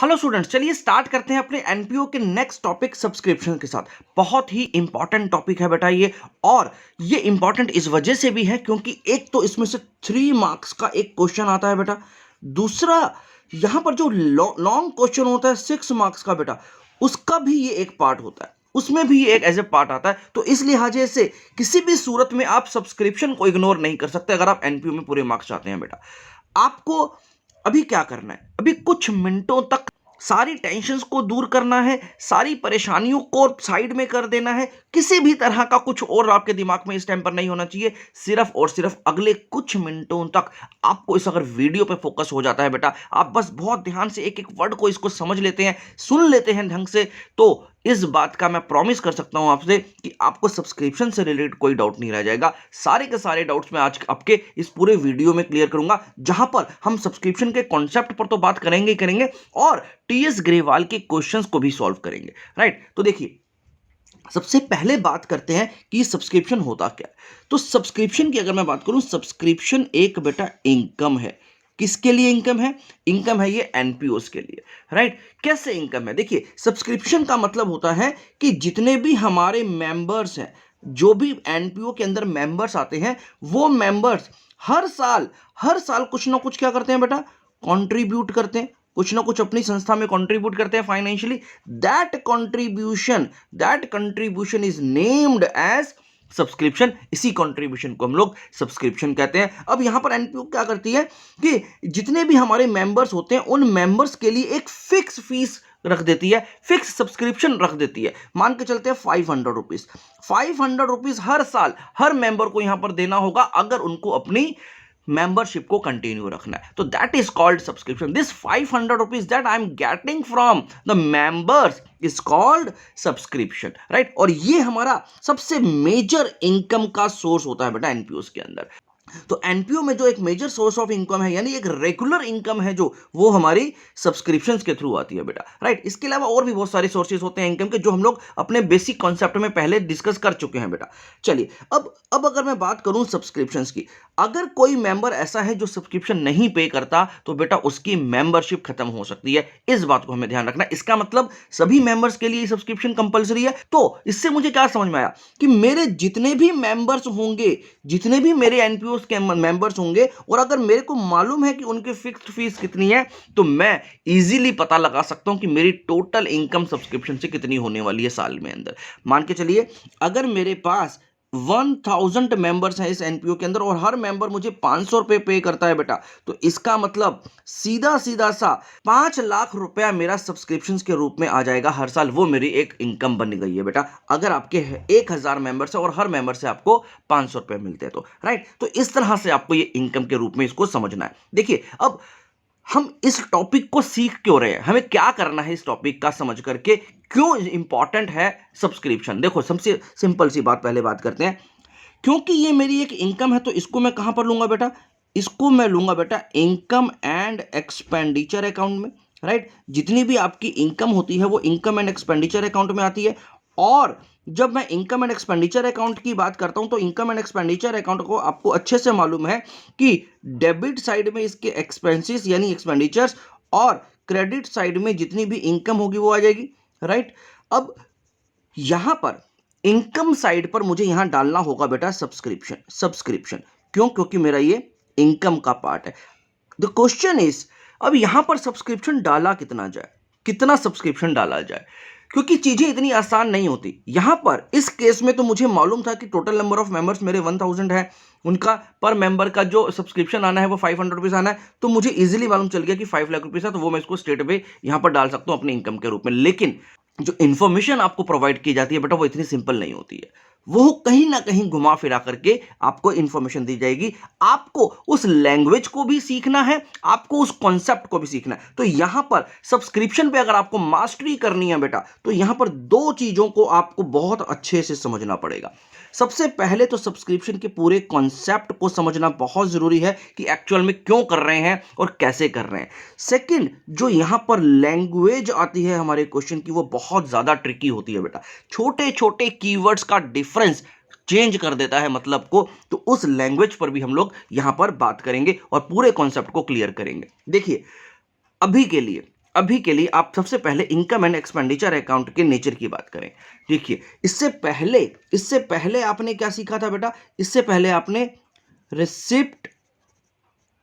Hello students, चलिए start करते हैं अपने एनपीओ के नेक्स्ट टॉपिक सब्सक्रिप्शन के साथ। बहुत ही इंपॉर्टेंट टॉपिक है बेटा ये। और ये इंपॉर्टेंट इस वजह से भी है क्योंकि एक तो इसमें से 3 मार्क्स का एक क्वेश्चन आता है बेटा। दूसरा, यहां पर जो लॉन्ग क्वेश्चन होता है 6 मार्क्स का बेटा, उसका भी ये एक पार्ट होता है, उसमें भी ये एक एज ए पार्ट आता है। तो इस लिहाजे से किसी भी सूरत में आप सब्सक्रिप्शन को इग्नोर नहीं कर सकते अगर आप एनपीओ में पूरे मार्क्स चाहते हैं बेटा। आपको अभी क्या करना है, अभी कुछ मिनटों तक सारी टेंशन्स को दूर करना है, सारी परेशानियों को साइड में कर देना है। किसी भी तरह का कुछ और आपके दिमाग में इस टाइम पर नहीं होना चाहिए। सिर्फ और सिर्फ अगले कुछ मिनटों तक आपको इस अगर वीडियो पे फोकस हो जाता है बेटा, आप बस बहुत ध्यान से एक एक वर्ड को इसको समझ लेते हैं, सुन लेते हैं ढंग से, तो इस बात का मैं प्रॉमिस कर सकता हूं आपसे कि आपको सब्सक्रिप्शन से रिलेटेड कोई डाउट नहीं रह जाएगा। सारे के सारे डाउट्स मैं आज आपके इस पूरे वीडियो में क्लियर करूंगा, जहां पर हम सब्सक्रिप्शन के कॉन्सेप्ट पर तो बात करेंगे ही करेंगे और टीएस ग्रेवाल के क्वेश्चंस को भी सॉल्व करेंगे। राइट, तो देखिए सबसे पहले बात करते हैं कि सब्सक्रिप्शन होता क्या है। तो सब्सक्रिप्शन की अगर मैं बात करूं, सब्सक्रिप्शन एक बेटा इनकम है। किसके लिए इनकम है? इनकम है ये एनपीओस के लिए। राइट, कैसे इनकम है? देखिए सब्सक्रिप्शन का मतलब होता है कि जितने भी हमारे मेंबर्स हैं, जो भी एनपीओ के अंदर मेंबर्स आते हैं, वो मेंबर्स हर साल कुछ ना कुछ क्या करते हैं बेटा, कंट्रीब्यूट करते हैं, कुछ ना कुछ अपनी संस्था में कंट्रीब्यूट करते हैं financially. That contribution is named as subscription. इसी कंट्रीब्यूशन को हम लोग सब्सक्रिप्शन कहते हैं। अब यहां पर एनपीओ क्या करती है कि जितने भी हमारे मेंबर्स होते हैं उन मेंबर्स के लिए एक फिक्स फीस रख देती है, फिक्स सब्सक्रिप्शन रख देती है। मान के चलते हैं 500 रुपीज। 500 रुपीज हर साल हर मेंबर को यहां पर देना होगा अगर उनको अपनी मेंबरशिप को कंटिन्यू रखना है। तो that is called subscription. This 500 rupees that I am getting from the members is called subscription. Right, और ये हमारा सबसे मेजर इनकम का सोर्स होता है बेटा एनपीओ के अंदर। तो एनपीओ में जो एक मेजर सोर्स ऑफ इनकम है, यानी एक रेगुलर इनकम है जो, वो हमारी सब्सक्रिप्शंस के थ्रू आती है बेटा। राइट, इसके अलावा और भी बहुत सारे सोर्सेज होते हैं इनकम के जो हम लोग अपने बेसिक कॉन्सेप्ट में पहले डिस्कस कर चुके हैं बेटा। चलिए अब अगर मैं बात करूं सब्सक्रिप्शंस की, अगर कोई मेंबर ऐसा है जो सब्सक्रिप्शन नहीं पे करता तो बेटा उसकी मेंबरशिप खत्म हो सकती है। इस बात को हमें ध्यान रखना है। इसका मतलब सभी मेंबर्स के लिए सब्सक्रिप्शन कंपलसरी है। तो इससे मुझे क्या समझ में आया कि मेरे जितने भी मेंबर्स होंगे, जितने भी मेरे एनपीओ के मेंबर्स होंगे, और अगर मेरे को मालूम है कि उनकी फिक्स्ड फीस कितनी है, तो मैं इजीली पता लगा सकता हूं कि मेरी टोटल इनकम सब्सक्रिप्शन से कितनी होने वाली है साल में अंदर। मान के चलिए अगर मेरे पास 1000 मेंबर्स हैं इस एनपीओ के अंदर और हर मेंबर मुझे 500 रुपए पे करता है बेटा, तो इसका मतलब सीधा सीधा सा 5 लाख रुपया मेरा सब्सक्रिप्शन के रूप में आ जाएगा हर साल। वो मेरी एक इनकम बन गई है बेटा, अगर आपके 1000 मेंबर्स है और हर मेंबर से आपको 500 रुपए मिलते हैं तो। राइट, तो इस तरह से आपको ये इनकम के रूप में इसको समझना है। देखिए अब हम इस टॉपिक को सीख क्यों रहे हैं, हमें क्या करना है इस टॉपिक का समझ करके, क्यों इंपॉर्टेंट है सब्सक्रिप्शन। देखो सबसे सिंपल सी बात पहले बात करते हैं। क्योंकि ये मेरी एक इनकम है तो इसको मैं कहां पर लूंगा बेटा, इसको मैं लूंगा बेटा इनकम एंड एक्सपेंडिचर अकाउंट में। राइट, जितनी भी आपकी इनकम होती है वो इनकम एंड एक्सपेंडिचर अकाउंट में आती है। और जब मैं इनकम एंड एक्सपेंडिचर अकाउंट की बात करता हूं तो इनकम एंड एक्सपेंडिचर अकाउंट को आपको अच्छे से मालूम है कि डेबिट साइड में इसके एक्सपेंसेस यानी एक्सपेंडिचर्स, और क्रेडिट साइड में जितनी भी इनकम होगी वो आ जाएगी। राइट, अब यहां पर इनकम साइड पर मुझे यहां डालना होगा बेटा सब्सक्रिप्शन। सब्सक्रिप्शन क्यों? क्योंकि मेरा ये इनकम का पार्ट है। द क्वेश्चन इज, अब यहां पर सब्सक्रिप्शन डाला कितना जाए, कितना सब्सक्रिप्शन डाला जाए, क्योंकि चीजें इतनी आसान नहीं होती। यहां पर इस केस में तो मुझे मालूम था कि टोटल नंबर ऑफ मेंबर्स मेरे 1000 है, उनका पर मेंबर का जो सब्सक्रिप्शन आना है वो 500 रुपीज आना है। तो मुझे इजीली मालूम चल गया कि 5 लाख रुपीज है, तो वो मैं इसको स्ट्रेट अवे यहां पर डाल सकता हूं अपने इनकम के रूप में। लेकिन जो इंफॉर्मेशन आपको प्रोवाइड की जाती है बेटा वो इतनी सिंपल नहीं होती है। वो कहीं ना कहीं घुमा फिरा करके आपको इंफॉर्मेशन दी जाएगी। आपको उस लैंग्वेज को भी सीखना है, आपको उस कॉन्सेप्ट को भी सीखना है। तो यहां पर सब्सक्रिप्शन पे अगर आपको मास्टरी करनी है बेटा, तो यहां पर 2 चीजों को आपको बहुत अच्छे से समझना पड़ेगा। सबसे पहले तो सब्सक्रिप्शन के पूरे कॉन्सेप्ट को समझना बहुत जरूरी है कि एक्चुअल में क्यों कर रहे हैं और कैसे कर रहे हैं। सेकंड, जो यहां पर लैंग्वेज आती है हमारे क्वेश्चन की, वो बहुत ज्यादा ट्रिकी होती है बेटा। छोटे छोटे कीवर्ड्स का डिफरेंस चेंज कर देता है मतलब को। तो उस लैंग्वेज पर भी हम लोग यहां पर बात करेंगे और पूरे कॉन्सेप्ट को क्लियर करेंगे। देखिए अभी के लिए अभी के लिए आप सबसे पहले इनकम एंड एक्सपेंडिचर अकाउंट के नेचर की बात करें। देखिए, इससे पहले आपने क्या सीखा था बेटा? इससे पहले आपने रिसिप्ट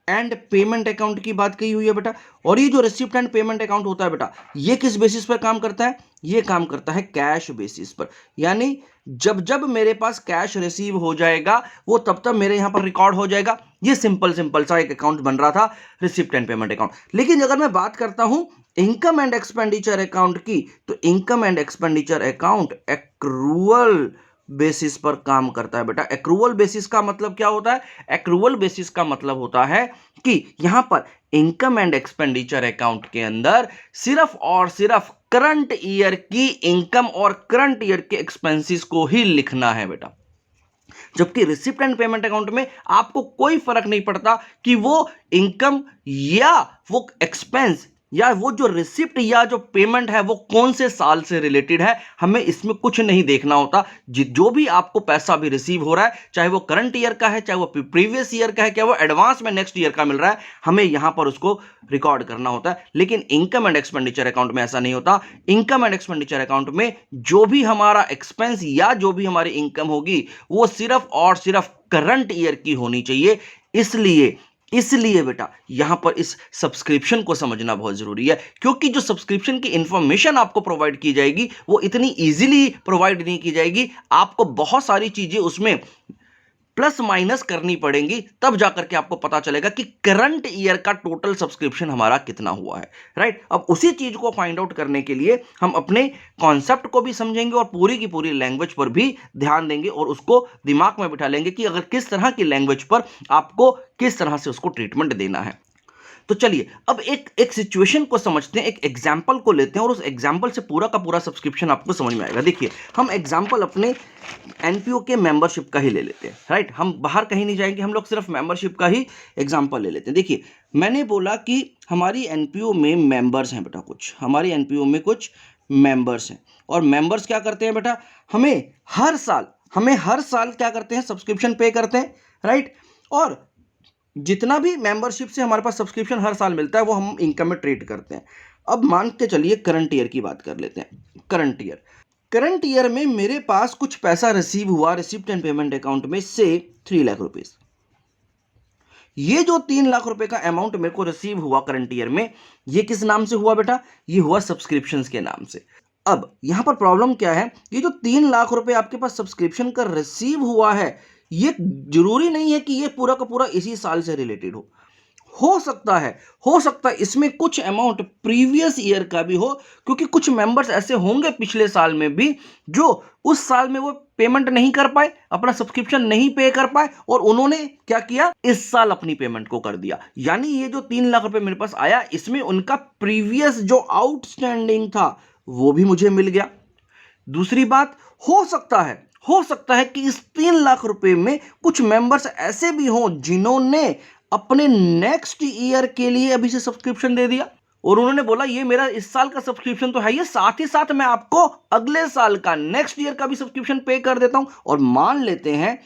एंड पेमेंट अकाउंट की बात कही हुई है बेटा। और ये जो रिसिप्ट एंड पेमेंट अकाउंट होता है बेटा, ये किस बेसिस पर काम करता है? ये काम करता है कैश बेसिस पर। यानी जब जब मेरे पास कैश रिसीव हो जाएगा, वो तब तब मेरे यहां पर रिकॉर्ड हो जाएगा। ये सिंपल सिंपल सा एक अकाउंट बन रहा था, रिसिप्ट एंड पेमेंट अकाउंट। लेकिन अगर मैं बात करता हूं इनकम एंड एक्सपेंडिचर अकाउंट की, तो income and expenditure account accrual basis पर काम करता है बेटा। एक्रूअल बेसिस का मतलब क्या होता है? एक्रूअल बेसिस का मतलब होता है कि यहां पर इनकम एंड एक्सपेंडिचर अकाउंट के अंदर सिर्फ और सिर्फ करंट ईयर की इनकम और करंट ईयर के एक्सपेंसेस को ही लिखना है बेटा। जबकि रिसिप्ट एंड पेमेंट अकाउंट में आपको कोई फर्क नहीं पड़ता कि वो इनकम या वो एक्सपेंस या वो जो रिसिप्ट या जो पेमेंट है वो कौन से साल से रिलेटेड है, हमें इसमें कुछ नहीं देखना होता। जो भी आपको पैसा भी रिसीव हो रहा है, चाहे वो करंट ईयर का है, चाहे वो प्रीवियस ईयर का है, क्या वो एडवांस में नेक्स्ट ईयर का मिल रहा है, हमें यहां पर उसको रिकॉर्ड करना होता है। लेकिन इनकम एंड एक्सपेंडिचर अकाउंट में ऐसा नहीं होता। इनकम एंड एक्सपेंडिचर अकाउंट में जो भी हमारा एक्सपेंस या जो भी हमारी इनकम होगी, वो सिर्फ और सिर्फ करंट ईयर की होनी चाहिए। इसलिए बेटा यहां पर इस सब्सक्रिप्शन को समझना बहुत जरूरी है, क्योंकि जो सब्सक्रिप्शन की इंफॉर्मेशन आपको प्रोवाइड की जाएगी वो इतनी इजीली प्रोवाइड नहीं की जाएगी। आपको बहुत सारी चीजें उसमें प्लस माइनस करनी पड़ेंगी, तब जाकर के आपको पता चलेगा कि करंट ईयर का टोटल सब्सक्रिप्शन हमारा कितना हुआ है। राइट, अब उसी चीज को फाइंड आउट करने के लिए हम अपने कॉन्सेप्ट को भी समझेंगे और पूरी की पूरी लैंग्वेज पर भी ध्यान देंगे और उसको दिमाग में बिठा लेंगे कि अगर किस तरह की लैंग्वेज पर आपको किस तरह से उसको ट्रीटमेंट देना है। तो चलिए अब एक सिचुएशन को समझते हैं, एक एग्जांपल को लेते हैं और उस एग्जांपल से पूरा का पूरा सब्सक्रिप्शन आपको समझ में आएगा। देखिए, हम एग्जांपल अपने एनपीओ के मेंबरशिप का ही ले लेते हैं। राइट, हम बाहर कहीं नहीं जाएंगे, हम लोग सिर्फ मेंबरशिप का ही एग्जांपल ले लेते हैं। देखिए, मैंने बोला कि हमारी एनपीओ में मेंबर्स हैं बेटा, कुछ हमारी एनपीओ में कुछ मेंबर्स हैं। और मेंबर्स क्या करते हैं बेटा? हमें हर साल क्या करते हैं? सब्सक्रिप्शन पे करते हैं। राइट, और जितना भी मेंबरशिप से हमारे पास सब्सक्रिप्शन हर साल मिलता है वो हम इनकम में ट्रीट करते हैं। अब मान के चलिए करंट ईयर की बात कर लेते हैं। करंट ईयर में मेरे पास कुछ पैसा रिसीव हुआ रिसिप्ट एंड पेमेंट अकाउंट में से 3 लाख रुपीस। ये जो 3 लाख रुपए का अमाउंट मेरे को रिसीव हुआ करंट ईयर में, ये किस नाम से हुआ बेटा? ये हुआ सब्सक्रिप्शंस के नाम से। अब यहां पर प्रॉब्लम क्या है? ये जो 3 लाख रुपए आपके पास सब्सक्रिप्शन का रिसीव हुआ है, ये जरूरी नहीं है कि ये पूरा का पूरा इसी साल से रिलेटेड हो सकता है इसमें कुछ अमाउंट प्रीवियस ईयर का भी हो, क्योंकि कुछ मेंबर्स ऐसे होंगे पिछले साल में भी जो उस साल में वो पेमेंट नहीं कर पाए, अपना सब्सक्रिप्शन नहीं पे कर पाए, और उन्होंने क्या किया? इस साल अपनी पेमेंट को कर दिया। यानी ये जो 3 लाख रुपए मेरे पास आया, इसमें उनका प्रीवियस जो आउटस्टैंडिंग था वो भी मुझे मिल गया। दूसरी बात, हो सकता है कि इस 3 लाख रुपए में कुछ मेंबर्स ऐसे भी हों जिन्होंने अपने नेक्स्ट ईयर के लिए अभी से सब्सक्रिप्शन दे दिया और उन्होंने बोला ये मेरा इस साल का सब्सक्रिप्शन तो है, ये साथ ही साथ मैं आपको अगले साल का नेक्स्ट ईयर का भी सब्सक्रिप्शन पे कर देता हूं। और मान लेते हैं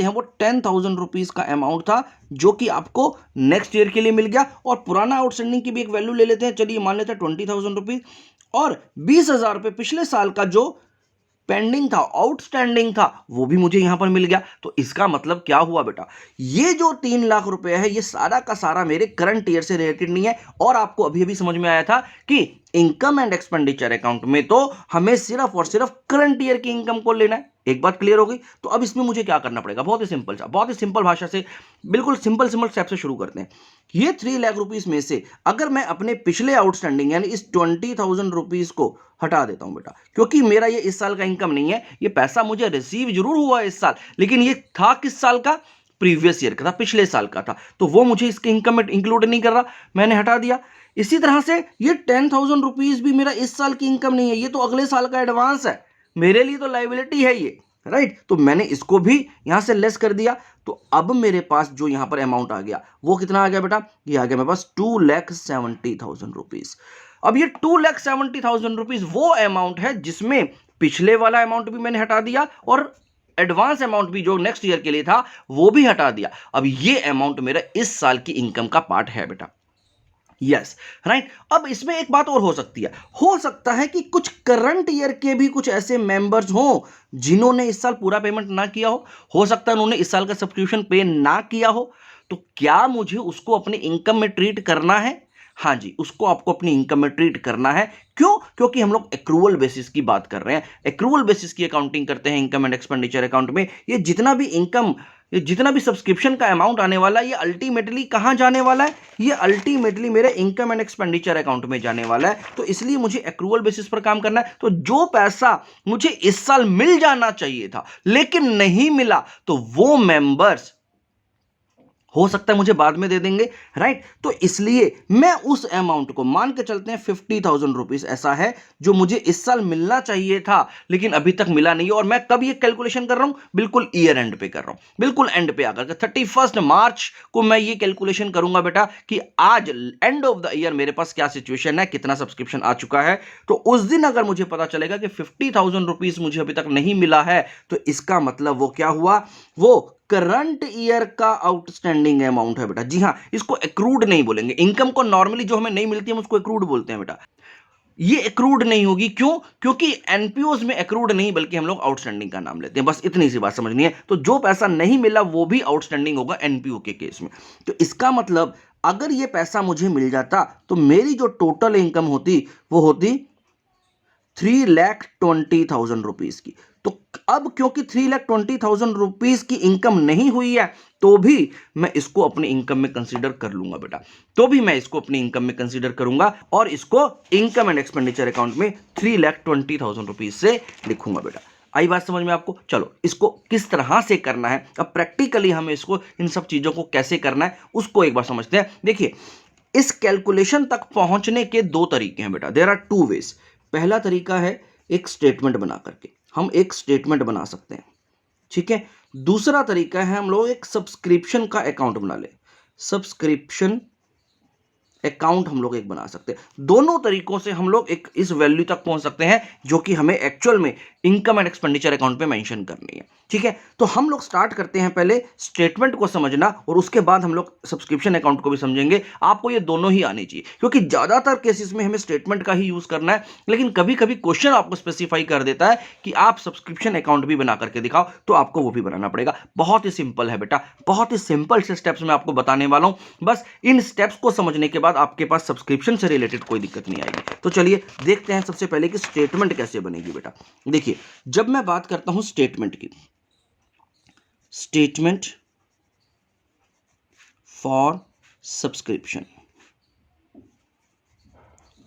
वो 10,000 रुपीज का अमाउंट था जो कि आपको नेक्स्ट ईयर के लिए मिल गया, और पुराना आउटस्टैंडिंग की भी एक वैल्यू ले लेते हैं। चलिए मान लेते हैं 20,000 रुपीज, और 20,000 रुपए पिछले साल का जो पेंडिंग था, आउटस्टैंडिंग था, वो भी मुझे यहां पर मिल गया। तो इसका मतलब क्या हुआ बेटा? ये जो 3 लाख रुपए है ये सारा का सारा मेरे करंट ईयर से रिलेटेड नहीं है। और आपको अभी अभी समझ में आया था कि इनकम एंड एक्सपेंडिचर अकाउंट में तो हमें सिर्फ और सिर्फ करंट ईयर की इनकम को लेना है। एक बात क्लियर हो गई? तो अब इसमें मुझे क्या करना पड़ेगा? बहुत ही सिंपल भाषा से, बिल्कुल सिंपल स्टेप से शुरू करते हैं। ये 3 लाख रुपीस में से अगर मैं अपने पिछले आउटस्टैंडिंग यानी इस 20,000 रुपीस को हटा देता हूं बेटा, क्योंकि मेरा ये इस साल का इनकम नहीं है, ये पैसा मुझे रिसीव जरूर हुआ है इस साल, लेकिन ये था किस साल का? प्रीवियस ईयर का था, पिछले साल का था, तो वो मुझे इसके इनकम में इंक्लूड नहीं कर रहा, मैंने हटा दिया। इसी तरह से ये 10,000 रुपीज भी मेरा इस साल की इनकम नहीं है, ये तो अगले साल का एडवांस है, मेरे लिए तो लायबिलिटी है ये। राइट, तो मैंने इसको भी यहां से लेस कर दिया। तो अब मेरे पास जो यहां पर अमाउंट आ गया वो कितना आ गया बेटा? ये आ गया मेरे पास 2,70,000 रुपीज। अब ये 2,70,000 रुपीज वो अमाउंट है जिसमें पिछले वाला अमाउंट भी मैंने हटा दिया और एडवांस अमाउंट भी जो नेक्स्ट ईयर के लिए था वो भी हटा दिया। अब ये अमाउंट मेरा इस साल की इनकम का पार्ट है बेटा। Yes, right. अब इसमें एक बात और हो सकती है, हो सकता है कि कुछ करंट ईयर के भी कुछ ऐसे मेंबर्स हों जिन्होंने इस साल पूरा पेमेंट ना किया हो सकता है उन्होंने इस साल का सब्सक्रिप्शन पे ना किया हो, तो क्या मुझे उसको अपने इनकम में ट्रीट करना है? हाँ जी, उसको आपको अपनी इनकम में ट्रीट करना है। क्यों? क्योंकि हम लोग एक्रूवल बेसिस की बात कर रहे हैं। एक्रूवल बेसिस की अकाउंटिंग करते हैं इनकम एंड एक्सपेंडिचर अकाउंट में। ये जितना भी सब्सक्रिप्शन का अमाउंट आने वाला है, ये अल्टीमेटली कहां जाने वाला है? ये अल्टीमेटली मेरे इनकम एंड एक्सपेंडिचर अकाउंट में जाने वाला है। तो इसलिए मुझे एक्रूवल बेसिस पर काम करना है। तो जो पैसा मुझे इस साल मिल जाना चाहिए था लेकिन नहीं मिला, तो वो मेंबर्स हो सकता है मुझे बाद में दे देंगे, राइट। तो इसलिए मैं उस अमाउंट को मान के चलते हैं 50,000 रुपीज ऐसा है जो मुझे इस साल मिलना चाहिए था लेकिन अभी तक मिला नहीं है। और मैं कब ये कैलकुलेशन कर रहा हूं? बिल्कुल ईयर एंड पे कर रहा हूं, बिल्कुल एंड पे आकर 31 मार्च को मैं ये कैलकुलेशन करूंगा बेटा कि आज एंड ऑफ द ईयर मेरे पास क्या सिचुएशन है, कितना सब्सक्रिप्शन आ चुका है। तो उस दिन अगर मुझे पता चलेगा कि 50,000 रुपीज मुझे अभी तक नहीं मिला है, तो इसका मतलब वो क्या हुआ? वो करंट ईयर का आउटस्टैंडिंग अमाउंट है बेटा। जी हां, इसको एक्रूड नहीं बोलेंगे। इनकम को नॉर्मली जो हमें नहीं मिलती है हम उसको एक्रूड बोलते हैं बेटा। ये एक्रूड नहीं होगी, क्यों? क्योंकि एनपीओज में एक्रूड नहीं बल्कि हम लोग आउटस्टैंडिंग का नाम लेते हैं। बस इतनी सी बात समझनी है। तो जो पैसा नहीं मिला वो भी आउटस्टैंडिंग होगा एनपीओ के केस में। तो इसका मतलब अगर ये पैसा मुझे मिल जाता तो मेरी जो टोटल इनकम होती वो होती 3,20,000 रुपीज की। तो अब क्योंकि 3,20,000 रुपीज की इनकम नहीं हुई है, तो भी मैं इसको अपनी इनकम में कंसीडर कर लूंगा बेटा। तो भी मैं इसको अपनी इनकम में कंसीडर करूंगा और इसको इनकम एंड एक्सपेंडिचर अकाउंट में 3,20,000 रुपीज से लिखूंगा बेटा। आई बात समझ में आपको? चलो, इसको किस तरह से करना है, अब प्रैक्टिकली हमें इसको इन सब चीजों को कैसे करना है उसको एक बार समझते हैं। देखिए, इस कैलकुलेशन तक पहुंचने के दो तरीके हैं बेटा। There are two ways. पहला तरीका है एक स्टेटमेंट बना करके, हम एक स्टेटमेंट बना सकते हैं, ठीक है। दूसरा तरीका है हम लोग एक सब्सक्रिप्शन का अकाउंट बना ले, सब्सक्रिप्शन अकाउंट हम लोग एक बना सकते हैं। दोनों तरीकों से हम लोग एक इस वैल्यू तक पहुंच सकते हैं जो कि हमें एक्चुअल में इनकम एंड एक्सपेंडिचर अकाउंट पे मेंशन करनी है, ठीक है। तो हम लोग स्टार्ट करते हैं पहले स्टेटमेंट को समझना और उसके बाद हम लोग सब्सक्रिप्शन अकाउंट को भी समझेंगे। आपको ये दोनों ही आनी चाहिए क्योंकि ज्यादातर केसेस में हमें स्टेटमेंट का ही यूज करना है, लेकिन कभी कभी क्वेश्चन आपको स्पेसिफाई कर देता है कि आप सब्सक्रिप्शन अकाउंट भी बना करके दिखाओ, तो आपको वो भी बनाना पड़ेगा। बहुत ही सिंपल है बेटा, बहुत ही सिंपल से स्टेप्स मैं आपको बताने वाला हूं। बस इन स्टेप्स को समझने के बाद आपके पास सब्सक्रिप्शन से रिलेटेड कोई दिक्कत नहीं आएगी। तो चलिए देखते हैं सबसे पहले कि स्टेटमेंट कैसे बनेगी बेटा। देखिए, जब मैं बात करता हूं स्टेटमेंट की, स्टेटमेंट फॉर सब्सक्रिप्शन,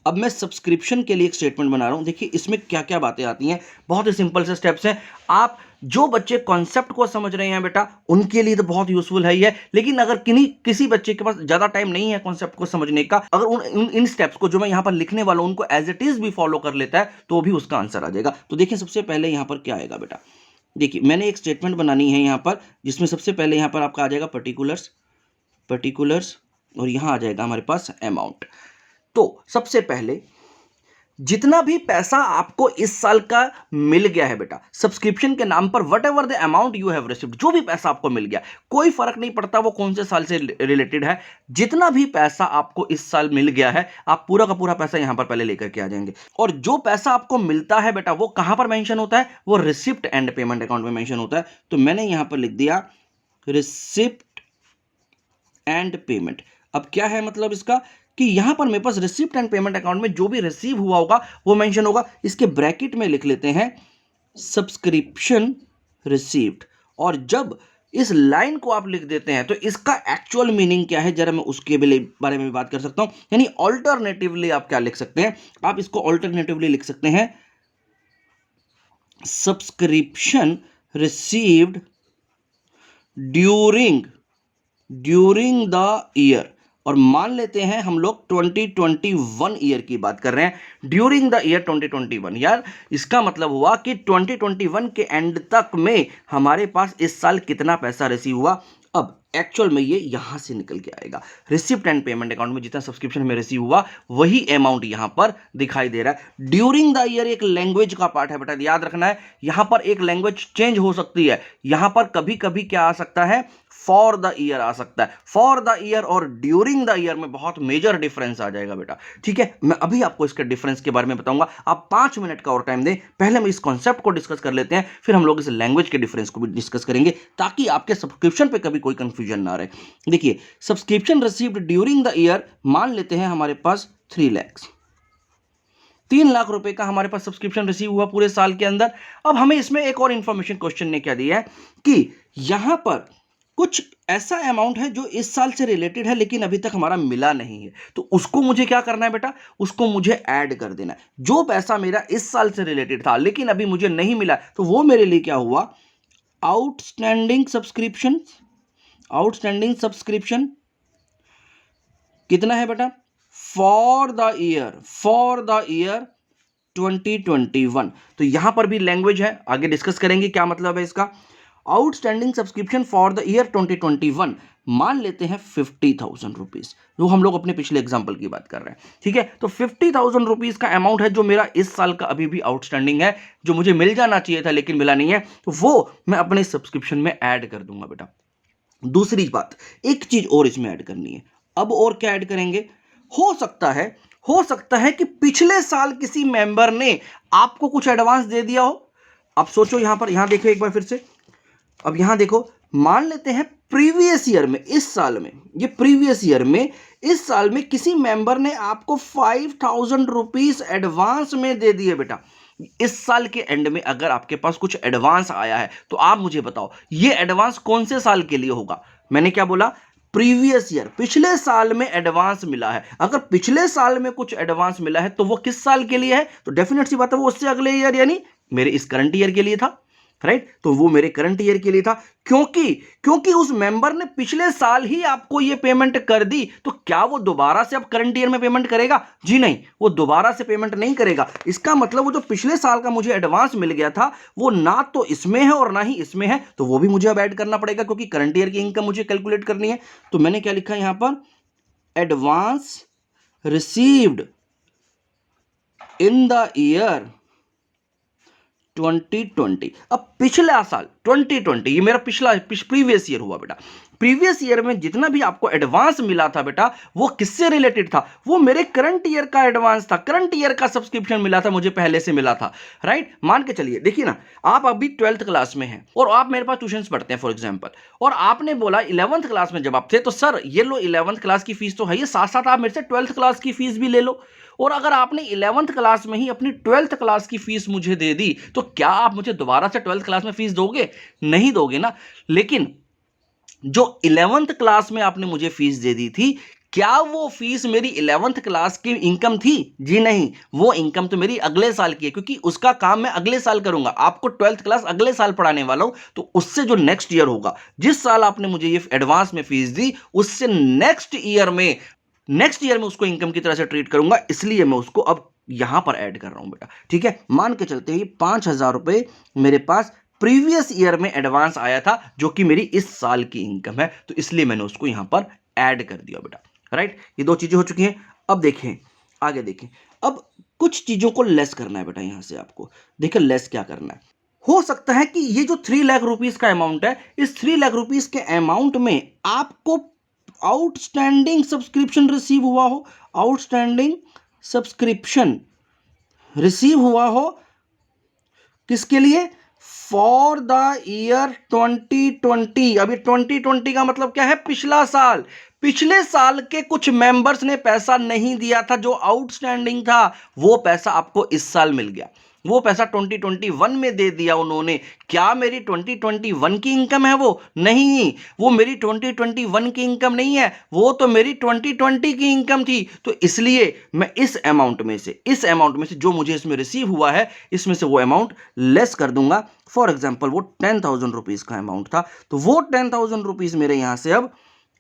अब मैं सब्सक्रिप्शन के लिए एक स्टेटमेंट बना रहा हूं। देखिए इसमें क्या क्या बातें आती हैं, बहुत ही सिंपल से स्टेप्स हैं। आप जो बच्चे कॉन्सेप्ट को समझ रहे हैं बेटा उनके लिए तो बहुत यूजफुल है ही है, लेकिन अगर किसी बच्चे के पास ज्यादा टाइम नहीं है कॉन्सेप्ट को समझने का, अगर इन स्टेप्स को जो मैं यहां पर लिखने वाला हूं उनको एज इट इज भी फॉलो कर लेता है तो भी उसका आंसर आ जाएगा। तो देखिए सबसे पहले यहां पर क्या आएगा बेटा। देखिए मैंने एक स्टेटमेंट बनानी है यहां पर, जिसमें सबसे पहले यहां पर आपका आ जाएगा पर्टिकुलर्स और यहां आ जाएगा हमारे पास अमाउंट। तो सबसे पहले जितना भी पैसा आपको इस साल का मिल गया है बेटा सब्सक्रिप्शन के नाम पर, what ever the amount you have received, जो भी पैसा आपको मिल गया, कोई फर्क नहीं पड़ता वो कौन से साल से रिलेटेड है, जितना भी पैसा आपको इस साल मिल गया है आप पूरा का पूरा पैसा यहां पर पहले लेकर के आ जाएंगे। और जो पैसा आपको मिलता है बेटा वो कहां पर मेंशन होता है? वो रिसिप्ट एंड पेमेंट अकाउंट में मेंशन होता है। तो मैंने यहां पर लिख दिया रिसिप्ट एंड पेमेंट। अब क्या है मतलब इसका कि यहां पर मेरे पास रिसिप्ट एंड पेमेंट अकाउंट में जो भी रिसीव हुआ होगा वो मेंशन होगा। इसके ब्रैकेट में लिख लेते हैं सब्सक्रिप्शन रिसीव्ड। और जब इस लाइन को आप लिख देते हैं तो इसका एक्चुअल मीनिंग क्या है जरा मैं उसके बारे में भी बात कर सकता हूं। यानी ऑल्टरनेटिवली आप क्या लिख सकते हैं? आप इसको ऑल्टरनेटिवली लिख सकते हैं subscription received during the year. और मान लेते हैं हम लोग 2021 ईयर की बात कर रहे हैं, ड्यूरिंग द ईयर 2021। यार इसका मतलब हुआ कि 2021 के एंड तक में हमारे पास इस साल कितना पैसा रिसीव हुआ। अब एक्चुअल में ये यहां से निकल के आएगा। रिसिप्ट एंड पेमेंट अकाउंट में जितना सब्सक्रिप्शन में रिसीव हुआ वही अमाउंट यहां पर दिखाई दे रहा है। ड्यूरिंग द ईयर एक लैंग्वेज का पार्ट है बेटा, याद रखना है, यहां पर एक लैंग्वेज चेंज हो सकती है। यहां पर कभी कभी क्या आ सकता है, फॉर द ईयर आ सकता है। फॉर द ईयर और ड्यूरिंग द ईयर में बहुत मेजर डिफरेंस आ जाएगा बेटा, ठीक है। मैं अभी आपको इसके डिफरेंस के बारे में बताऊंगा, आप 5 मिनट का और टाइम दें। पहले हम इस कॉन्सेप्ट को डिस्कस कर लेते हैं, फिर हम लोग इस लैंग्वेज के डिफरेंस को भी डिस्कस करेंगे, ताकि आपके सब्सक्रिप्शन पे कभी कोई कंफ्यूजन ना रहे। देखिए, subscription received during the year, मान लेते हैं हमारे पास 3 लाख, 3 लाख रुपए का हमारे पास सब्सक्रिप्शन रिसीव हुआ पूरे साल के अंदर। अब हमें इसमें एक और इंफॉर्मेशन क्वेश्चन ने क्या दिया है कि यहां पर कुछ ऐसा अमाउंट है जो इस साल से रिलेटेड है लेकिन अभी तक हमारा मिला नहीं है, तो उसको मुझे क्या करना है बेटा, उसको मुझे ऐड कर देना है। जो पैसा मेरा इस साल से रिलेटेड था लेकिन अभी मुझे नहीं मिला, तो वो मेरे लिए क्या हुआ, आउटस्टैंडिंग सब्सक्रिप्शन। आउटस्टैंडिंग सब्सक्रिप्शन कितना है बेटा, फॉर द ईयर 2021। तो यहां पर भी लैंग्वेज है, आगे डिस्कस करेंगे क्या मतलब है इसका। Outstanding subscription for the year 2021 मान लेते हैं 50,000 रुपीज, जो हम लोग अपने पिछले एग्जांपल की बात कर रहे हैं, ठीक है। तो 50,000 रुपीज का अमाउंट है जो मेरा इस साल का अभी भी आउटस्टैंडिंग है, जो मुझे मिल जाना चाहिए था लेकिन मिला नहीं है, तो वो मैं अपने सब्सक्रिप्शन में ऐड कर दूंगा बेटा। दूसरी बात, एक चीज और इसमें ऐड करनी है। अब और क्या ऐड करेंगे, हो सकता है कि पिछले साल किसी मेंबर ने आपको कुछ एडवांस दे दिया हो। अब सोचो, यहां देखो एक बार फिर से। अब यहां देखो, मान लेते हैं प्रीवियस ईयर में, इस साल में, ये प्रीवियस ईयर में, इस साल में किसी मेंबर ने आपको 5,000 रुपीज एडवांस में दे दिए बेटा। इस साल के एंड में अगर आपके पास कुछ एडवांस आया है तो आप मुझे बताओ ये एडवांस कौन से साल के लिए होगा। मैंने क्या बोला, प्रीवियस ईयर, पिछले साल में एडवांस मिला है। अगर पिछले साल में कुछ एडवांस मिला है तो वो किस साल के लिए है, तो डेफिनेट सी बात है वो उससे अगले ईयर यानी मेरे इस करंट ईयर के लिए था, राइट। तो वो मेरे करंट ईयर के लिए था, क्योंकि उस मेंबर ने पिछले साल ही आपको ये पेमेंट कर दी, तो क्या वो दोबारा से अब करंट ईयर में पेमेंट करेगा? जी नहीं, वो दोबारा से पेमेंट नहीं करेगा। इसका मतलब वो जो पिछले साल का मुझे एडवांस मिल गया था वो ना तो इसमें है और ना ही इसमें है, तो वो भी मुझे अब ऐड करना पड़ेगा क्योंकि करंट ईयर की इनकम मुझे कैलकुलेट करनी है। तो मैंने क्या लिखा यहां पर, advance received in the year 2020। अब पिछला साल 2020, ये मेरा प्रीवियस ईयर हुआ बेटा। प्रीवियस ईयर में जितना भी आपको एडवांस मिला था बेटा, वो किससे रिलेटेड था, वो मेरे करंट ईयर का एडवांस था, करंट ईयर का सब्सक्रिप्शन मिला था, मुझे पहले से मिला था, राइट। मान के चलिए, देखिए ना, आप अभी 12th क्लास में हैं और आप मेरे पास ट्यूशंस पढ़ते हैं फॉर एग्जांपल, और आपने बोला 11th क्लास में जब आप थे, तो सर ये लो 11th क्लास की फीस तो है, ये साथ साथ आप मेरे से 12th क्लास की फीस भी ले लो। और अगर आपने 11th क्लास में ही अपनी 12th क्लास की फीस मुझे दे दी, तो क्या आप मुझे दोबारा से 12th क्लास में फीस दोगे? नहीं दोगे ना। लेकिन जो 11th क्लास में आपने मुझे फीस दे दी थी, क्या वो फीस मेरी 11th क्लास की इनकम थी? जी नहीं, वो इनकम तो मेरी अगले साल की है, क्योंकि उसका काम मैं अगले साल करूंगा। आपको 12th क्लास अगले साल पढ़ाने वाला हूं, तो उससे जो नेक्स्ट ईयर होगा, जिस साल आपने मुझे ये एडवांस में फीस दी, उससे नेक्स्ट ईयर में उसको इनकम की तरह से ट्रीट करूंगा, इसलिए मैं उसको अब यहां पर ऐड कर रहा हूं बेटा, ठीक है। मान के चलते हैं 5,000 रुपए मेरे पास प्रीवियस ईयर में एडवांस आया था, जो कि मेरी इस साल की इनकम है, तो इसलिए मैंने उसको यहां पर ऐड कर दिया बेटा, राइट। ये दो चीजें हो चुकी हैं। अब देखें, आगे देखें, अब कुछ चीजों को लेस करना है बेटा। यहां से आपको देखिए लेस क्या करना है। हो सकता है कि ये जो 3 लाख रुपीस का अमाउंट है, इस 3 लाख रुपीस के अमाउंट में आपको आउटस्टैंडिंग सब्सक्रिप्शन रिसीव हुआ हो, आउटस्टैंडिंग सब्सक्रिप्शन रिसीव हुआ हो, किसके लिए? For the year 2020। अभी 2020 का मतलब क्या है? पिछला साल। पिछले साल के कुछ मेंबर्स ने पैसा नहीं दिया था, जो आउटस्टैंडिंग था, वो पैसा आपको इस साल मिल गया। वो पैसा 2021 में दे दिया उन्होंने। क्या मेरी 2021 की इनकम है? वो नहीं, वो मेरी 2021 की इनकम नहीं है, वो तो मेरी 2020 की इनकम थी। तो इसलिए मैं इस अमाउंट में से जो मुझे इसमें रिसीव हुआ है, इसमें से वो अमाउंट लेस कर दूंगा। फॉर एग्जाम्पल वो 10,000 रुपीज का अमाउंट था, तो वो 10,000 रुपीज मेरे यहां से अब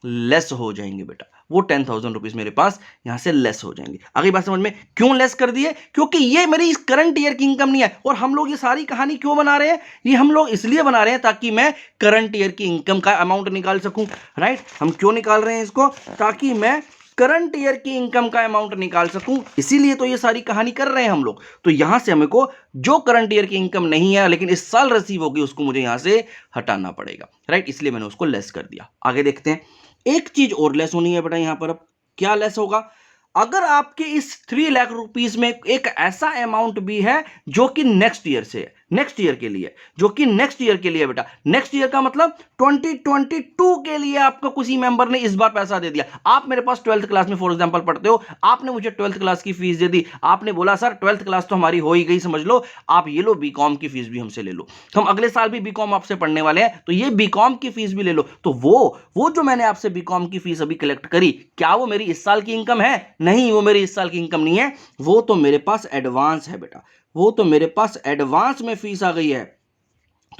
लेस हो जाएंगे बेटा, वो 10,000 रुपीज मेरे पास यहां से लेस हो जाएंगे। आगे बात समझ में? क्यों लेस कर दिए? क्योंकि ये मेरी इस करंट ईयर की इनकम नहीं है। और हम लोग ये सारी कहानी क्यों बना रहे हैं? ये हम लोग इसलिए बना रहे हैं ताकि मैं करंट ईयर की इनकम का अमाउंट निकाल सकूं, राइट। हम क्यों निकाल रहे हैं इसको? ताकि मैं करंट ईयर की इनकम का अमाउंट निकाल सकूं, इसीलिए तो ये सारी कहानी कर रहे हैं हम लोग। तो यहां से हमें को जो करंट ईयर की इनकम नहीं है लेकिन इस साल रिसीव होगी उसको मुझे यहां से हटाना पड़ेगा, राइट। इसलिए मैंने उसको लेस कर दिया। आगे देखते हैं, एक चीज और लेस होनी है बेटा यहां पर। अब क्या लेस होगा? अगर आपके इस 3 लाख रुपीस में एक ऐसा अमाउंट भी है जो कि नेक्स्ट ईयर से है, नेक्स्ट ईयर के लिए, जो कि नेक्स्ट ईयर के लिए बेटा, नेक्स्ट ईयर का मतलब 2022 के लिए आपको किसी मेंबर ने इस बार पैसा दे दिया। आप मेरे पास 12th क्लास में फॉर एग्जांपल पढ़ते हो, आपने मुझे 12th क्लास की फीस दे दी, आपने बोला सर 12th क्लास तो हमारी हो ही गई, समझ लो आप ये लो बीकॉम की फीस भी हमसे ले लो, हम अगले साल भी बीकॉम आपसे पढ़ने वाले हैं तो ये बीकॉम की फीस भी ले लो। तो वो जो मैंने आपसे बीकॉम की फीस अभी कलेक्ट करी, क्या वो मेरी इस साल की इनकम है? नहीं, वो मेरी इस साल की इनकम नहीं है, वो तो मेरे पास एडवांस है बेटा, वो तो मेरे पास एडवांस में फीस आ गई है।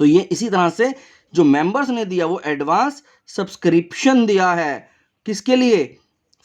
तो ये इसी तरह से जो मेंबर्स ने दिया वो एडवांस सब्सक्रिप्शन दिया है, किसके लिए?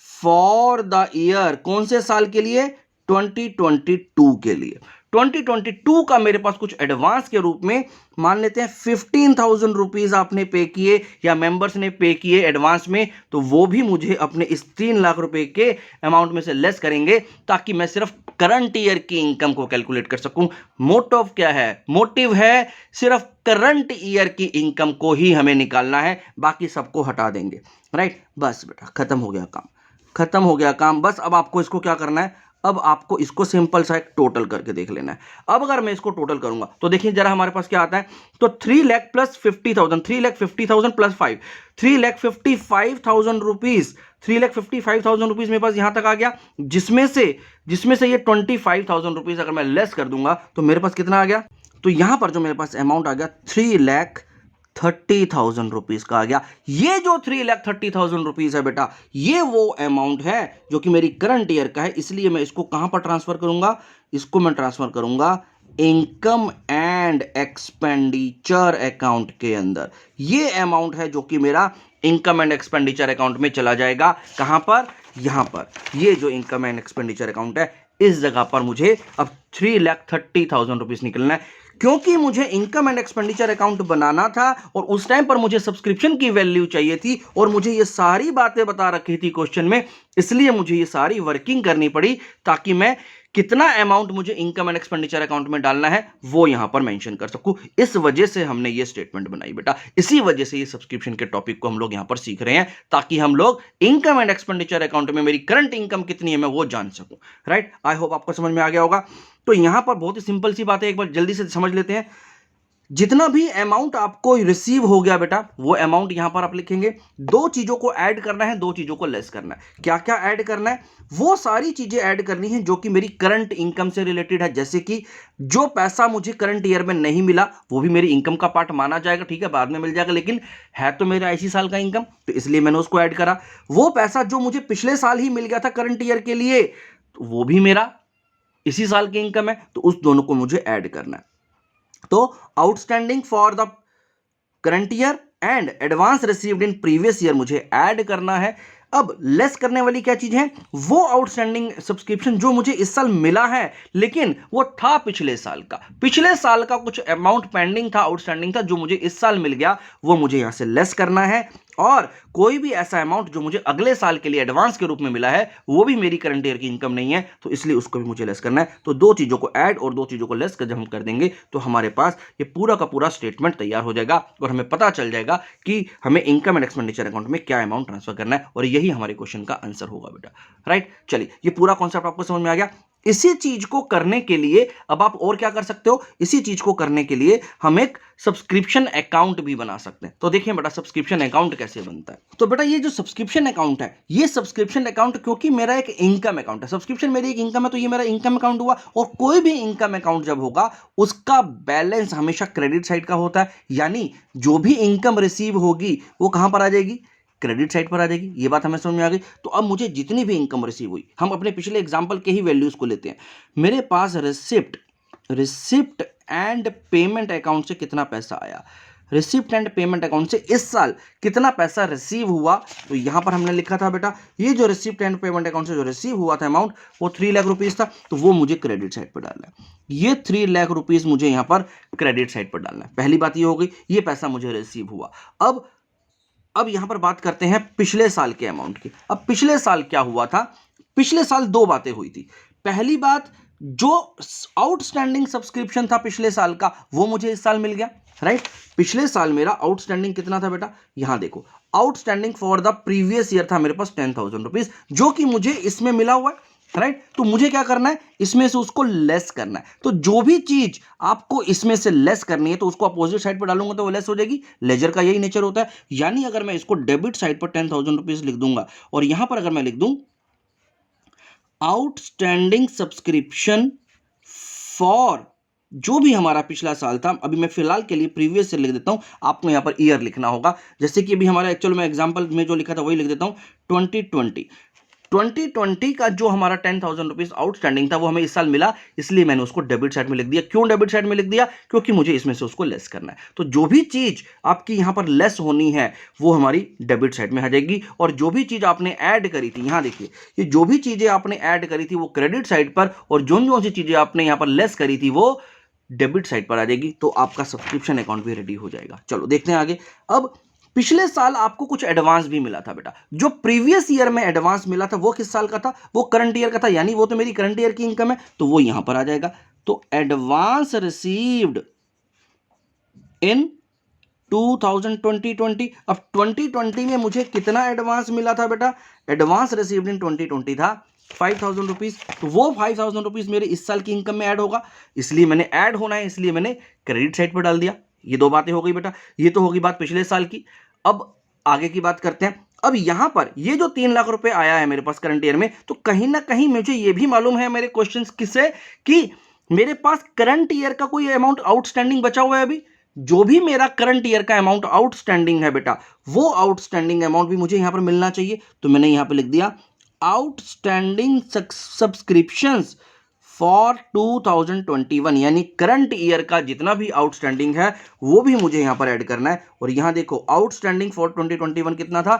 फॉर द ईयर, कौन से साल के लिए? 2022 के लिए। 2022 का मेरे पास कुछ एडवांस के रूप में मान लेते हैं 15,000 रुपीज आपने पे किए या मेंबर्स ने पे किए एडवांस में, तो वो भी मुझे अपने इस 3 लाख रुपए के अमाउंट में से लेस करेंगे ताकि मैं सिर्फ करंट ईयर की इनकम को कैलकुलेट कर सकूं। मोटिव क्या है? मोटिव है सिर्फ करंट ईयर की इनकम को ही हमें निकालना है, बाकी सबको हटा देंगे, राइट। बस बेटा खत्म हो गया काम, खत्म हो गया काम। बस अब आपको इसको क्या करना है? अब आपको इसको सिंपल सा एक टोटल करके देख लेना है। अब अगर मैं इसको टोटल करूंगा तो देखिए जरा हमारे पास क्या आता है, तो 3 lakh plus 50,000, 3,50,000 plus 5, 3,55,000 rupees, 3,55,000 rupees मेरे पास यहां तक आ गया, जिसमें से ये 25,000 रुपीज अगर मैं लेस कर दूंगा तो मेरे पास कितना आ गया? तो यहां पर जो मेरे पास अमाउंट आ गया 3,30,000 रुपीज का आ गया। ये जो 3,30,000 रुपीज है बेटा, ये वो अमाउंट है जो कि मेरी करंट ईयर का है, इसलिए मैं इसको कहां पर ट्रांसफर करूंगा? इसको मैं ट्रांसफर करूंगा इनकम एंड एक्सपेंडिचर अकाउंट के अंदर। ये अमाउंट है जो कि मेरा इनकम एंड एक्सपेंडिचर अकाउंट में चला जाएगा। कहां पर? यहां पर। ये जो इनकम एंड एक्सपेंडिचर अकाउंट है, इस जगह पर मुझे अब 3,30,000 रुपीज निकलना है, क्योंकि मुझे इनकम एंड एक्सपेंडिचर अकाउंट बनाना था और उस टाइम पर मुझे सब्सक्रिप्शन की वैल्यू चाहिए थी और मुझे ये सारी बातें बता रखी थी क्वेश्चन में, इसलिए मुझे ये सारी वर्किंग करनी पड़ी ताकि मैं कितना अमाउंट मुझे इनकम एंड एक्सपेंडिचर अकाउंट में डालना है वो यहां पर मेंशन कर सकूं। इस वजह से हमने ये स्टेटमेंट बनाई बेटा, इसी वजह से ये सब्सक्रिप्शन के टॉपिक को हम लोग यहां पर सीख रहे हैं ताकि हम लोग इनकम एंड एक्सपेंडिचर अकाउंट में मेरी करंट इनकम कितनी है मैं वो जान सकूं, राइट। आई होप आपको समझ में आ गया होगा। तो यहां पर बहुत ही सिंपल सी बात है, एक बार जल्दी से समझ लेते हैं। जितना भी अमाउंट आपको रिसीव हो गया बेटा, वो अमाउंट यहां पर आप लिखेंगे। दो चीजों को ऐड करना है, दो चीजों को लेस करना है। क्या क्या ऐड करना है? वो सारी चीजें ऐड करनी है जो कि मेरी करंट इनकम से रिलेटेड है, जैसे कि जो पैसा मुझे करंट ईयर में नहीं मिला वो भी मेरी इनकम का पार्ट माना जाएगा, ठीक है, बाद में मिल जाएगा, लेकिन है तो मेरा इसी साल का इनकम, तो इसलिए मैंने उसको ऐड करा। वो पैसा जो मुझे पिछले साल ही मिल गया था करंट ईयर के लिए, तो वो भी मेरा इसी साल की इनकम है, तो उस दोनों को मुझे ऐड करना है। तो outstanding for the current year and advance received in previous year मुझे ऐड करना है। अब लेस करने वाली क्या चीज है? वो आउटस्टैंडिंग सब्सक्रिप्शन जो मुझे इस साल मिला है लेकिन वो था पिछले साल का कुछ अमाउंट पेंडिंग था, आउटस्टैंडिंग था, जो मुझे इस साल मिल गया, वो मुझे यहां से लेस करना है। और कोई भी ऐसा अमाउंट जो मुझे अगले साल के लिए एडवांस के रूप में मिला है वो भी मेरी करंट ईयर की इनकम नहीं है, तो इसलिए उसको भी मुझे लेस करना है। तो दो चीजों को ऐड और दो चीजों को लेस कर जब हम कर देंगे तो हमारे पास ये पूरा का पूरा स्टेटमेंट तैयार हो जाएगा और हमें पता चल जाएगा कि हमें इनकम एंड एक्सपेंडिचर अकाउंट में क्या अमाउंट ट्रांसफर करना है, और यही हमारे क्वेश्चन का आंसर होगा बेटा, राइट। चलिए, ये पूरा कॉन्सेप्ट आपको समझ में आ गया। इसी चीज को करने के लिए अब आप और क्या कर सकते हो? इसी चीज को करने के लिए हम एक सब्सक्रिप्शन अकाउंट भी बना सकते हैं। तो देखिए बेटा, सब्सक्रिप्शन अकाउंट कैसे बनता है। तो बेटा ये जो सब्सक्रिप्शन अकाउंट है, ये सब्सक्रिप्शन अकाउंट क्योंकि मेरा एक इनकम अकाउंट है, सब्सक्रिप्शन मेरी एक इनकम है, तो ये मेरा इनकम अकाउंट हुआ। और कोई भी इनकम अकाउंट जब होगा उसका बैलेंस हमेशा क्रेडिट साइड का होता है, यानी जो भी इनकम रिसीव होगी वो कहां पर आ जाएगी? क्रेडिट साइड पर आ जाएगी। ये बात हमें समझ में आ गई। तो अब मुझे जितनी भी इनकम रिसीव हुई, हम अपने पिछले एग्जांपल के ही वैल्यूज को लेते हैं। मेरे पास रिसिप्ट एंड पेमेंट अकाउंट से कितना पैसा आया? रिसिप्ट एंड पेमेंट अकाउंट से इस साल कितना पैसा रिसीव हुआ, तो यहां पर हमने लिखा था बेटा ये जो रिसिप्ट एंड पेमेंट अकाउंट से जो रिसीव हुआ था अमाउंट वो 3 लाख रुपीस था, तो वो मुझे क्रेडिट साइड पर डालना है। ये 3 लाख रुपीस मुझे यहां पर क्रेडिट साइड पर डालना है। पहली बात ये हो गई, ये पैसा मुझे रिसीव हुआ। अब यहां पर बात करते हैं पिछले साल के अमाउंट की। अब पिछले साल क्या हुआ था, पिछले साल दो बातें हुई थी। पहली बात, जो आउटस्टैंडिंग सब्सक्रिप्शन था पिछले साल का वो मुझे इस साल मिल गया, राइट। पिछले साल मेरा आउटस्टैंडिंग कितना था बेटा, यहां देखो outstanding for the previous year था मेरे पास 10,000 रुपीज, जो कि मुझे इसमें मिला हुआ है, राइट। तो मुझे क्या करना है, इसमें से उसको लेस करना है। तो जो भी चीज आपको इसमें से लेस करनी है तो उसको अपोजिट साइड पर डालूंगा तो वो लेस हो जाएगी। लेजर का यही नेचर होता है। यानी अगर मैं इसको डेबिट साइड पर 10,000 रुपीज लिख दूंगा और यहां पर अगर मैं लिख दूं आउटस्टैंडिंग सब्सक्रिप्शन फॉर जो भी हमारा पिछला साल था, अभी मैं फिलहाल के लिए प्रीवियस से लिख देता हूं, आपको यहां पर ईयर लिखना होगा। जैसे कि अभी हमारा एक्चुअल में एग्जांपल में जो लिखा था वही लिख देता हूं, 2020 का जो हमारा 10,000 रुपीज आउटस्टैंडिंग था वो हमें इस साल मिला, इसलिए मैंने उसको डेबिट साइड में लिख दिया। क्यों डेबिट साइड में लिख दिया, क्योंकि मुझे इसमें से उसको लेस करना है। तो जो भी चीज आपकी यहां पर लेस होनी है वो हमारी डेबिट साइड में आ जाएगी, और जो भी चीज आपने ऐड करी थी, यहां देखिए ये जो भी चीजें आपने ऐड करी थी वो क्रेडिट साइड पर, और जो सी चीजें आपने यहां पर लेस करी थी वो डेबिट साइड पर आ जाएगी। तो आपका सब्सक्रिप्शन अकाउंट भी रेडी हो जाएगा। चलो देखते हैं आगे। अब पिछले साल आपको कुछ एडवांस भी मिला था बेटा, जो प्रीवियस ईयर में एडवांस मिला था वो किस साल का था, वो करंट ईयर का था, यानी वो तो मेरी करंट ईयर की इनकम है, तो वो यहां पर आ जाएगा। तो एडवांस रिसीव्ड इन 2020। अब 2020 में मुझे कितना एडवांस मिला था बेटा, एडवांस रिसीव्ड इन 2020 था 5,000 रुपीज। तो वो 5,000 रुपीज मेरे इस साल की इनकम में ऐड होगा, इसलिए मैंने ऐड होना है, इसलिए मैंने क्रेडिट साइड पर डाल दिया। ये दो बातें हो गई बेटा, ये तो होगी बात पिछले साल की। अब आगे की बात करते हैं। अब यहां पर ये जो 3 लाख रुपए आया है मेरे पास करंट ईयर में, तो कहीं ना कहीं मुझे ये भी मालूम है मेरे क्वेश्चंस किससे, कि मेरे पास करंट ईयर का कोई अमाउंट आउटस्टैंडिंग बचा हुआ है अभी। जो भी मेरा करंट ईयर का अमाउंट आउटस्टैंडिंग है बेटा, वो आउटस्टैंडिंग अमाउंट भी मुझे यहां पर मिलना चाहिए। तो मैंने यहां पर लिख दिया आउटस्टैंडिंग सब्सक्रिप्शंस फॉर 2021, यानी करंट ईयर का जितना भी आउटस्टैंडिंग है वो भी मुझे यहां पर ऐड करना है। और यहां देखो आउटस्टैंडिंग फॉर 2021 कितना था,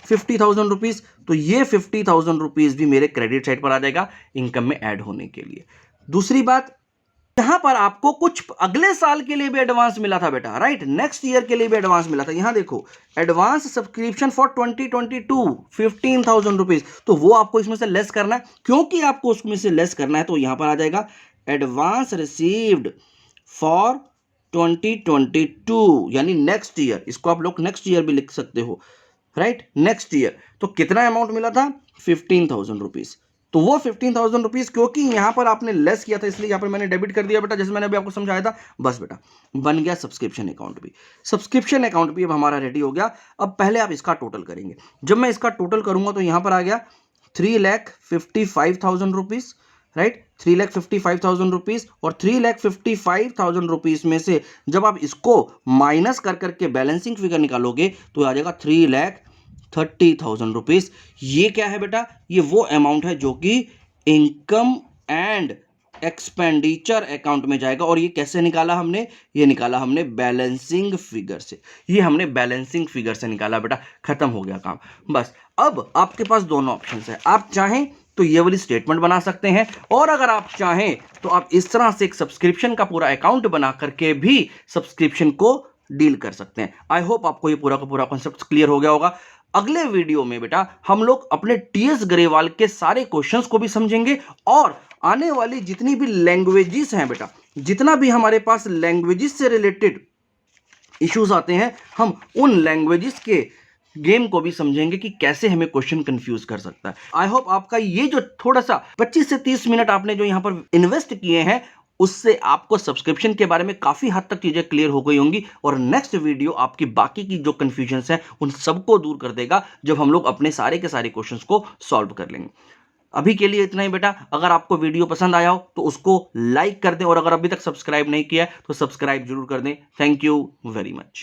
50,000 रुपीज। तो ये 50,000 रुपीज भी मेरे क्रेडिट साइड पर आ जाएगा इनकम में ऐड होने के लिए। दूसरी बात, यहां पर आपको कुछ अगले साल के लिए भी एडवांस मिला था बेटा, राइट, नेक्स्ट ईयर के लिए भी एडवांस मिला था। यहां देखो एडवांस सब्सक्रिप्शन फॉर 2022 15,000 रुपीज, तो वो आपको इसमें से लेस करना है। क्योंकि आपको उसमें से लेस करना है तो यहां पर आ जाएगा एडवांस रिसीव्ड फॉर 2022, यानी नेक्स्ट ईयर। इसको आप लोग नेक्स्ट ईयर भी लिख सकते हो, राइट, नेक्स्ट ईयर। तो कितना अमाउंट मिला था, 15,000 रुपीज। तो वो 15,000 रुपीज क्योंकि यहां पर आपने लेस किया था इसलिए यहां पर मैंने डेबिट कर दिया बेटा, जैसे मैंने अभी आपको समझाया था। बस बेटा बन गया सब्सक्रिप्शन अकाउंट भी। सब्सक्रिप्शन अकाउंट भी अब हमारा रेडी हो गया। अब पहले आप इसका टोटल करेंगे। जब मैं इसका टोटल करूंगा तो यहां पर आ गया 3,55,000 रुपीज, राइट, 3,55,000 रुपीज। और 3,55,000 रुपीज में से जब आप इसको माइनस कर करके बैलेंसिंग फिगर निकालोगे तो आ जाएगा 3,30,000 रुपीज। ये क्या है बेटा, ये वो अमाउंट है जो कि इनकम एंड एक्सपेंडिचर अकाउंट में जाएगा। और ये कैसे निकाला हमने, ये निकाला हमने बैलेंसिंग फिगर से। ये हमने बैलेंसिंग फिगर से निकाला बेटा, खत्म हो गया काम। बस अब आपके पास दोनों ऑप्शन है, आप चाहें तो ये वाली स्टेटमेंट बना सकते हैं, और अगर आप चाहें तो आप इस तरह से एक सब्सक्रिप्शन का पूरा अकाउंट बना करके भी सब्सक्रिप्शन को डील कर सकते हैं। आई होप आपको ये पूरा का पूरा कॉन्सेप्ट क्लियर हो गया होगा। अगले वीडियो में बेटा हम लोग अपने टीएस ग्रेवाल के सारे क्वेश्चंस को भी समझेंगे, और आने वाली जितनी भी लैंग्वेजेस हैं बेटा, जितना भी हमारे पास लैंग्वेजेस से रिलेटेड इश्यूज आते हैं, हम उन लैंग्वेजेस के गेम को भी समझेंगे कि कैसे हमें क्वेश्चन कंफ्यूज कर सकता है। आई होप आपका ये जो थोड़ा सा 25 से 30 मिनट आपने जो यहां पर इन्वेस्ट किए हैं उससे आपको सब्सक्रिप्शन के बारे में काफी हद तक चीजें क्लियर हो गई होंगी, और नेक्स्ट वीडियो आपकी बाकी की जो कंफ्यूजन्स हैं उन सबको दूर कर देगा जब हम लोग अपने सारे के सारे क्वेश्चंस को सॉल्व कर लेंगे। अभी के लिए इतना ही बेटा। अगर आपको वीडियो पसंद आया हो तो उसको लाइक कर दें, और अगर अभी तक सब्सक्राइब नहीं किया तो सब्सक्राइब जरूर कर दें। Thank you very much.